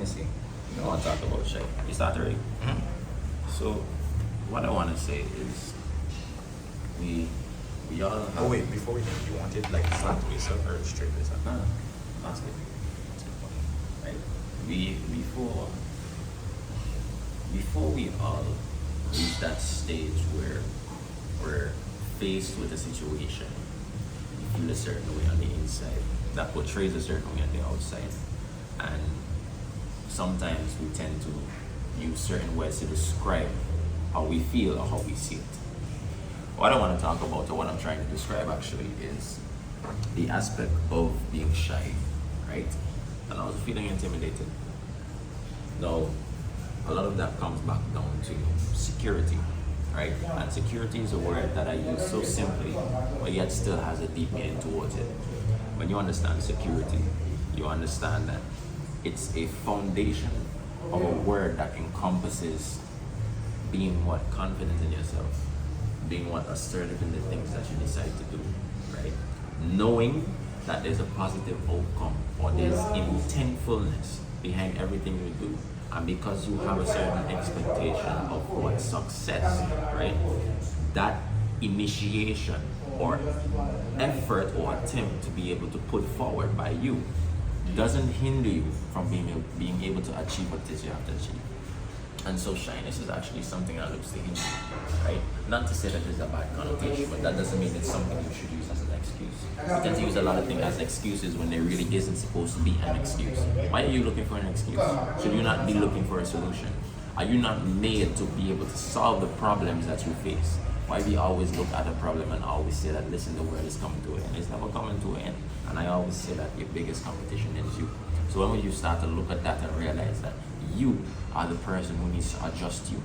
me see. I want to talk about shy. You start already? So, what I want to say is, we all have... Oh wait, before we do, you want it like flat waist up or straight waist up? No, that's good. Right? Before we all reach that stage where we're faced with a situation, you feel a certain way on the inside that portrays a certain way on the outside, and sometimes we tend to use certain words to describe how we feel or how we see it. What I want to talk about, or what I'm trying to describe actually, is the aspect of being shy, right? And I was feeling intimidated. Now, a lot of that comes back down to security, right? And security is a word that I use so simply, but yet still has a deep meaning towards it. When you understand security, you understand that it's a foundation of a word that encompasses being what? Confident in yourself, being what? Assertive in the things that you decide to do, right? Knowing that there's a positive outcome or there's intentfulness behind everything you do, and because you have a certain expectation of what success, right? That initiation or effort or attempt to be able to put forward by you doesn't hinder you from being able to achieve what it is you have to achieve. And so shyness is actually something that looks to hinder you, right? Not to say that there's a bad connotation, but that doesn't mean it's something you should use as an excuse. We tend to use a lot of things as excuses when there really isn't supposed to be an excuse. Why are you looking for an excuse? Should you not be looking for a solution? Are you not made to be able to solve the problems that you face? Why we always look at a problem and always say that, listen, the world is coming to an end. It's never coming to an end. And I always say that your biggest competition is you. So when you start to look at that and realize that you are the person who needs to adjust you,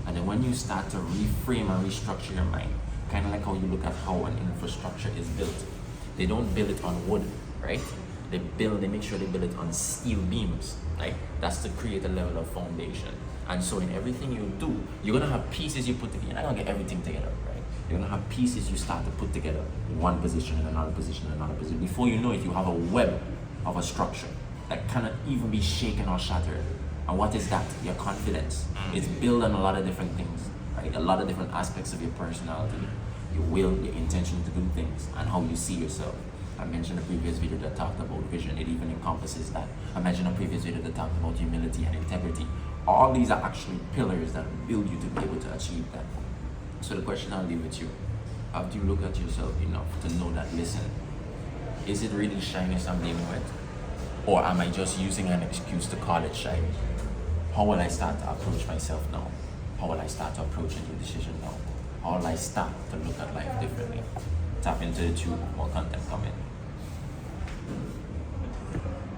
and then when you start to reframe and restructure your mind, kind of like how you look at how an infrastructure is built. They don't build it on wood, right? They make sure they build it on steel beams, right? That's to create a level of foundation. And so in everything you do, you're gonna have pieces you put together. You're not gonna get everything together, right? You're gonna have pieces you start to put together, one position and another position and another position. Before you know it, you have a web of a structure that cannot even be shaken or shattered. And what is that? Your confidence. It's built on a lot of different things, right? A lot of different aspects of your personality, your will, your intention to do things, and how you see yourself. I mentioned a previous video that talked about vision. It even encompasses that. I mentioned a previous video that talked about humility and integrity. All these are actually pillars that build you to be able to achieve that. So the question I'll leave with you, have you look at yourself enough to know that, listen, is it really shyness I'm dealing with? Or am I just using an excuse to call it shy? How will I start to approach myself now? How will I start to approach a new decision now? How will I start to look at life differently? Tap into the tube, more content coming.